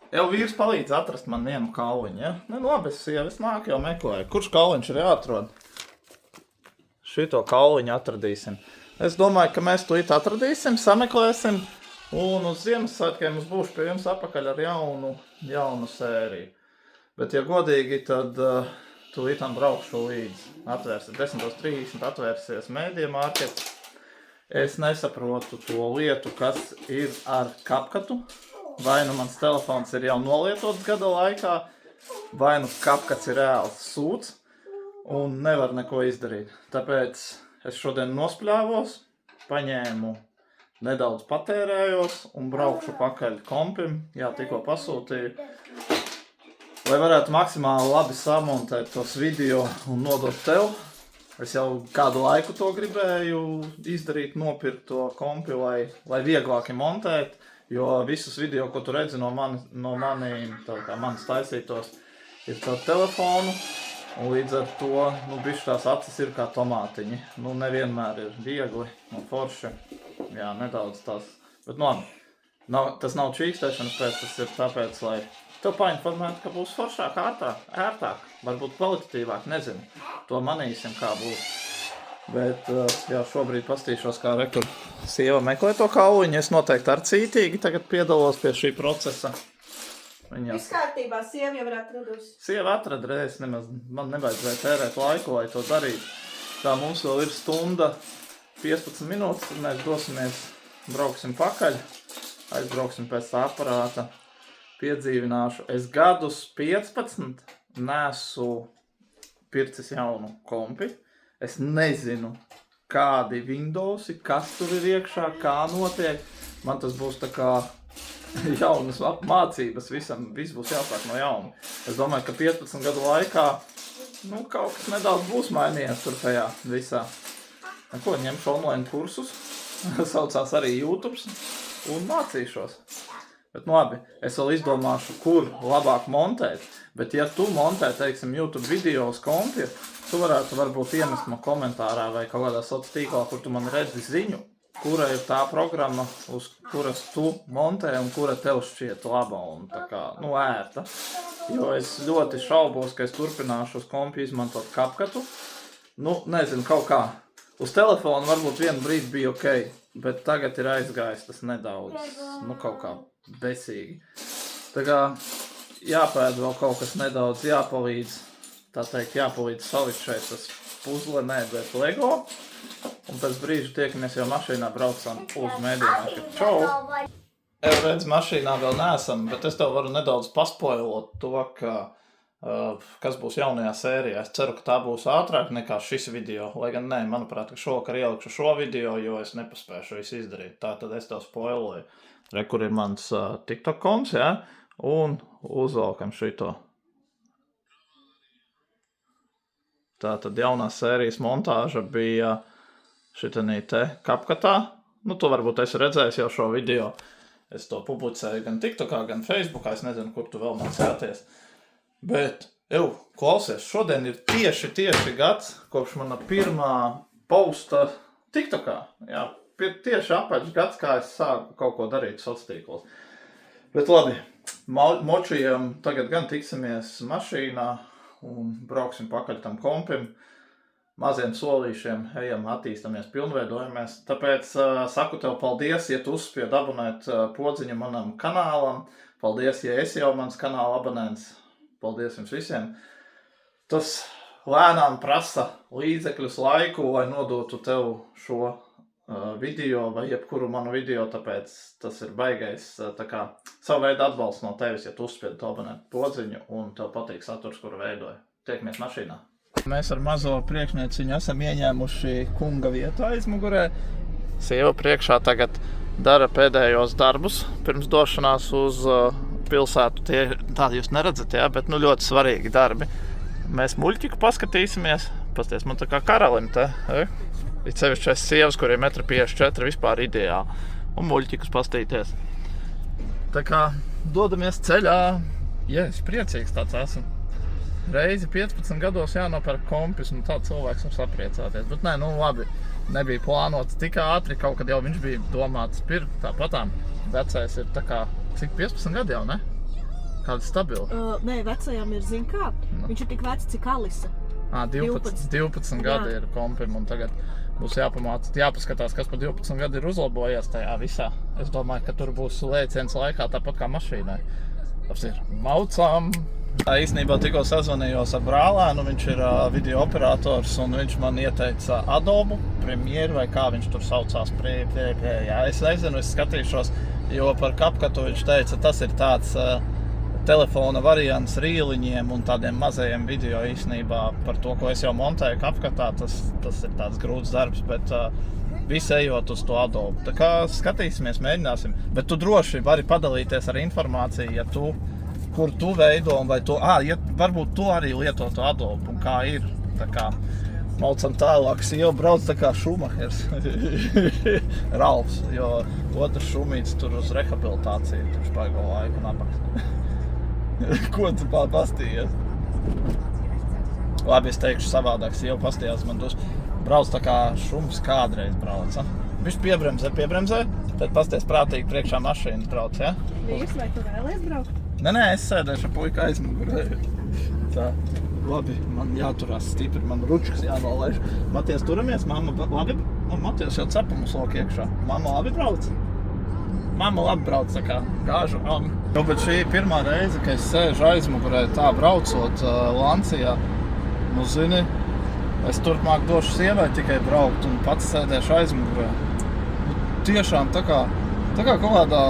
Jau vīrs palīdz atrast man vienu kauliņu, ja? Nu, labi, es nāku jau meklēju. Kurš kauliņš ir jāatrod? Šito kauliņu atradīsim. Es domāju, ka mēs to atradīsim, sameklēsim. Un uz Ziemassvētkiem es būšu pie jums apakaļ ar jaunu sēriju. Bet, ja godīgi, tad tūlītām braukšu līdzi. Atvērsies 10:30, atvērsies Media Market. Es nesaprotu to lietu, kas ir ar CapCutu. Vai nu mans telefons ir jau nolietots gada laikā, vai nu CapCuts ir reāls sūds un nevar neko izdarīt. Tāpēc es šodien nospļāvos, paņēmu nedaudz patērējos un braukšu pakaļ kompim, jā, tikko pasūtīju, lai varētu maksimāli labi samontēt tos video un nodot tev. Es jau kādu laiku to gribēju izdarīt, nopirkt to kompi, lai vieglāk montēt, jo visus video, ko tu redzi no manis taisītos, ir caur telefonu, un līdz ar to, bišķi tās acis ir kā tomātiņi. Nevienmēr ir viegli un forši. Jā, nedaudz tās, bet tas nav čīkstēšanas pēc, tas ir tāpēc, lai tev painformētu, ka būs foršāk, ērtāk, varbūt kvalitatīvāk, nezinu. To manīsim, kā būs. Bet, jā, šobrīd pastīšos, kā rekur sieva meklē to kauliņu. Es noteikti ar cītīgi tagad piedalos pie šī procesa. Viss kārtībā, sieva jau ir atradusi. Sieva atrada reiz, man nevajadzēja tērēt laiku, lai to darītu. Tā mums vēl ir stunda 15 minūtes, tad mēs brauksim pakaļ, aizbrauksim pēc tā aparāta, piedzīvināšu. Es gadus 15 nesu pircis jaunu kompi. Es nezinu, kādi Windowsi, kas tur ir iekšā, kā notiek. Man tas būs tā kā jaunas mācības, viss būs jāsāk no jauna. Es domāju, ka 15 gadu laikā, kaut kas nedaudz būs mainījies tur tajā visā. Ņemšu online kursus, saucās arī YouTube, un mācīšos. Bet labi, es vēl izdomāšu, kur labāk montēt. Bet ja tu montē, teiksim, YouTube video uz kompi, tu varētu varbūt iemest man komentārā vai kaut kādā sociālā tīklā, kur tu man redzi ziņu, kura ir tā programma, uz kuras tu montē un kura tev šķiet laba un tā kā, ērta. Jo es ļoti šaubos, ka es turpināšu uz kompi izmantot CapCutu. Nezinu, kaut kā. Uz telefonu varbūt vienu brīdi bija ok, bet tagad ir aizgājis tas nedaudz, kaut kā besīgi. Tā kā jāpēd vēl kaut kas nedaudz, jāpalīdz salikt šeit tas puzle, bet Lego. Un pēc brīža tiekamies jau mašīnā braucam uz Media Market. Čau! Jau redz, mašīnā vēl neesam, bet es tev varu nedaudz paspoilot to, kas būs jaunajā sērijā. Es ceru, ka tā būs ātrāk nekā šis video. Lai gan nē, manuprāt, ka šovakar ielikšu šo video, jo es nepaspēšu visu izdarīt. Tātad es tev spoiloju. Kur ir mans TikTok konts, ja? Un uzvalkam šito. Tātad jaunās sērijas montāža bija šitenī te CapCutā. Tu varbūt esi redzējis jau šo video. Es to publicēju gan TikTokā, gan Facebookā. Es nezinu, kur tu vēl man skaties. Bet, klausies, šodien ir tieši gads, kopš mana pirmā posta TikTokā. Jā, tieši apaļš gads, kā es sāku kaut ko darīt sociālos tīklos. Bet labi, močījam tagad gan tiksimies mašīnā un brauksim pakaļ tam kompim. Maziem solīšiem ejam, attīstamies, pilnveidojamies. Tāpēc saku tev paldies, ja tu uzspied abonēt podziņu manam kanālam. Paldies, ja esi jau mans kanāla abonents. Paldies jums visiem. Tas lēnām prasa līdzekļus, laiku, lai nodotu tev šo video vai jebkuru manu video, tāpēc tas ir baigais tā kā savu veidu atbalsts no tevis, ja tu uzspied abonēt podziņu un tev patīk saturs, kuru veidoju. Tiekamies mašīnā. Mēs ar mazo priekšnieciņu esam ieņēmuši kunga vietu aizmugurē. Sieva priekšā tagad dara pēdējos darbus pirms došanās uz pilsētu. Tādi jūs neredzat, jā, bet ļoti svarīgi darbi. Mēs muļķiku paskatīsimies. Pasties, man tā kā karalim te. Ir sevišķi sievas, kuriem 1,54 m vispār ideāli. Un muļķikus pastīties. Tā kā dodamies ceļā. Es priecīgs tāds esmu. Reizi 15 gados jānopērk kompis, un tāds cilvēks var sapriecāties. Bet nē, labi, nebija plānots tik ātri, kaut kad jau viņš bija domāts pirkt tāpatām. Vecais ir tā kā, cik 15 gadi jau, ne? kāda stabila? Nē, vecajam ir, zin kā, viņš ir tik vecs, cik Alisa. 12 gadi ir kompim, un tagad būs jāpaskatās, kas pa 12 gadi ir uzlabojies tajā visā. Es domāju, ka tur būs lēciens laikā tāpat kā mašīnai. Tas ir maucām. Tā īstenībā tikko sazvanījos ar brālēnu, viņš ir video operators, un viņš man ieteica Adobe Premiere, vai kā viņš tur saucās. Jā, es nezinu, es skatīšos, jo par CapCutu viņš teica, tas ir tāds telefona variants rīliņiem un tādiem mazajiem video īstenībā par to, ko es jau montēju CapCutā, tas ir tāds grūts darbs, bet visi ejot uz to Adobe. Tā kā skatīsimies, mēģināsim, bet tu droši vari padalīties ar informāciju, ja tu, kur tu veido, vai tu, ja varbūt tu arī lieto to Adobe, un kā ir, tā kā maucam tālāk, sieva brauc tā kā Šumahers, Ralfs, jo otrs šumīts tur uz rehabilitāciju, tur špaigo laiku nabags. Ko tu pastījies? Labi, es teikšu savādāk, sieva pastījās man dus. Brauc tā kā Šums kādreiz brauca. Viņš piebremzē, tad pasties prātīgi priekšā mašīnas brauc, ja? Vīrs, vai tu vēlies braukt? Nē, es sēdēšu puika aizmugurē. Tā, labi, man jāturās stipri, man ručkas jānolaiž. Maties, turamies, mamma, labi? Maties jau cepumus lok iekšā. Mamma labi brauc? Mamma labi brauc, tā kā gāžu. Jo, bet šī ir pirmā reize, kad es sēžu aizmugurē tā braucot Lancijā. Nu, zini, es turpmāk došu sievai tikai braukt un pats sēdēšu aizmugurē. Nu, tiešām tā kā kaut kādā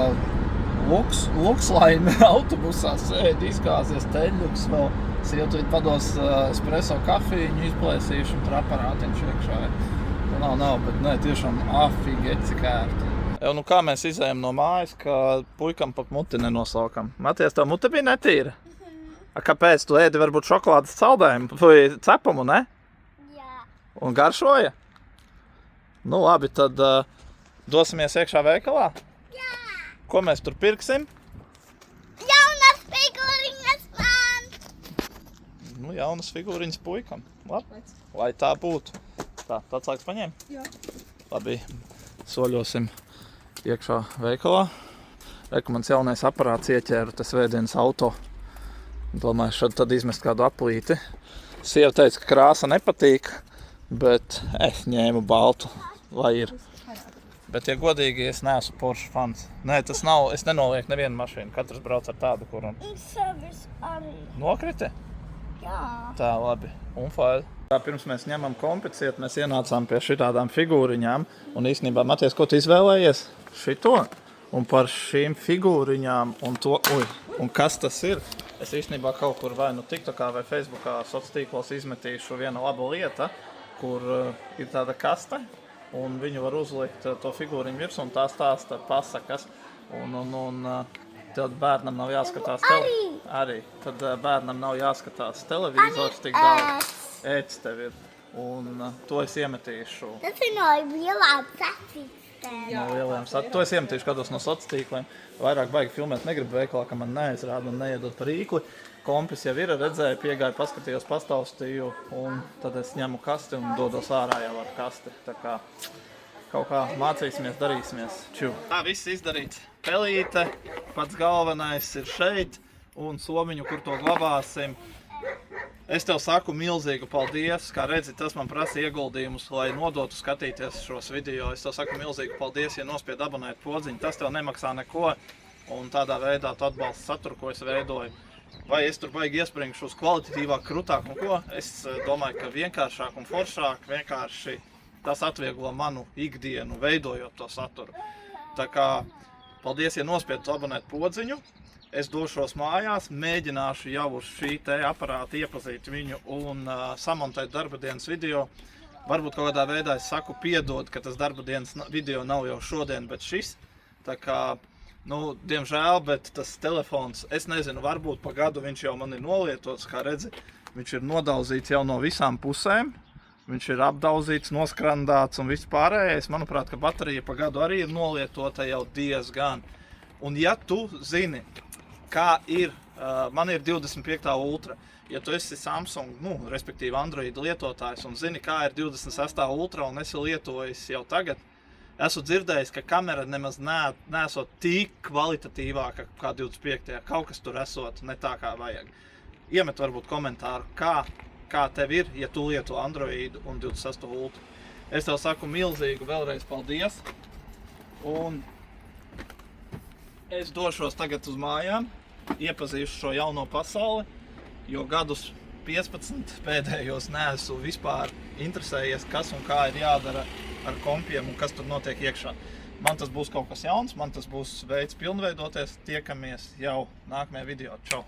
lukslaime autobusā sēdi, izgāzies teļuks vēl. Sieva pados espresso kafīņu, izplēsīšu un tur aparātiņš iekšā. Nav, bet nē, tiešām afigeci cik ērti. Nu kā mēs izējam no mājas, ka puikam pat muti nenosaukam. Maties, tev mute bija netīra? Kāpēc? Tu ēdi varbūt šokolādes saldējumu vai cepumu, ne? Jā. Un garšoja? Nu labi, tad dosimies iekšā veikalā? Jā. Ko mēs tur pirksim? Jaunas figūriņas man. Nu, jaunas figūriņas puikam. Labi, lai tā būtu. Tā, atslēgas paņēma? Jā. Labi, soļosim iekšā veikalā. Reku mans jaunais aparāts ieķēru tas vēdienas auto. Domāju, šad tad izmest kādu aplīti. Sieva teica, ka krāsa nepatīk, bet es ņēmu baltu, lai ir. Bet, ja godīgi, es neesmu Porsche fans. Nē, tas nav, es nenolieku nevienu mašīnu. Katrs brauc ar tādu, kuru. Un sevis arī. Nokriti? Jā. Tā, labi. Un faili. Pirms mēs ņemam kompiciet, mēs ienācām pie šitādām figūriņām. Un īstenībā, Maties, ko tu izvēlējies? Šito? Un par šīm figūriņām un to, un kas tas ir? Es īstenībā kaut kur vai nu TikTokā vai Facebookā sociālos tīklos izmetīšu viena laba lieta, kur ir tāda kaste, un viņu var uzlikt to figūriņu virsū, un tā stāsta pasakas. Un tad bērnam nav jāskatās arī. Tad bērnam nav jāskatās televizors tik daudz. Ēds tev ir. Un to es iemetīšu. Tas ir no lielām sacīkstēm. No lielajām sacīkstēm. To es iemetīšu kādos no sociālos tīkliem. Vairāk baigi filmēt negribu veikalā, ka man neizrāda un neiedot par rīkli. Kompis jau ir, redzēju, piegāju, paskatījos, pastaustīju, un tad es ņemu kasti un dodos ārā jau ar kasti. Tā kā kaut kā mācīsimies, darīsimies. Ču. Tā viss izdarīts. Pelīte, pats galvenais ir šeit, un somiņu, kur to glabāsim. Es tev saku milzīgu paldies, kā redzi, tas man prasa ieguldījumus, lai nodotu skatīties šos video. Es tev saku milzīgu paldies, ja nospied abonēt podziņu, tas tev nemaksā neko, un tādā veidā tu atbalsti saturu, ko es veidoju. Vai es tur baigi iespringšu uz kvalitatīvāk, krutāk un ko? Es domāju, ka vienkāršāk un foršāk, vienkārši tas atvieglo manu ikdienu, veidojot to saturu. Tā kā paldies, ja nospiedu abonēt podziņu. Es došos mājās, mēģināšu jau uz šī te aparāta iepazīt viņu un samontēt darba dienas video. Varbūt kaut kādā veidā es saku piedod, ka tas darba dienas video nav jau šodien, bet šis. Tā kā, diemžēl, bet tas telefons, es nezinu, varbūt pa gadu viņš jau man ir nolietots, kā redzi. Viņš ir nodauzīts jau no visām pusēm. Viņš ir apdauzīts, noskrandāts un viss pārējais. Manuprāt, ka baterija pa gadu arī ir nolietota jau diezgan. Un ja tu zini, kā ir, man ir 25. Ultra, ja tu esi Samsung, respektīvi Android lietotājs un zini, kā ir 26. Ultra un esi lietojis jau tagad, esmu dzirdējis, ka kamera nemaz nesot tik kvalitatīvāka kā 25. Kaut kas tur esot ne tā kā vajag. Iemet varbūt komentāru, kā tev ir, ja tu lieto Androidu un 26. ultu. Es tev saku milzīgu vēlreiz paldies. Un es došos tagad uz mājām, iepazīšu šo jauno pasauli, jo gadus 15 pēdējos neesmu vispār interesējies, kas un kā ir jādara ar kompiem un kas tur notiek iekšā. Man tas būs kaut kas jauns, man tas būs veids pilnveidoties. Tiekamies jau nākamajā video. Čau!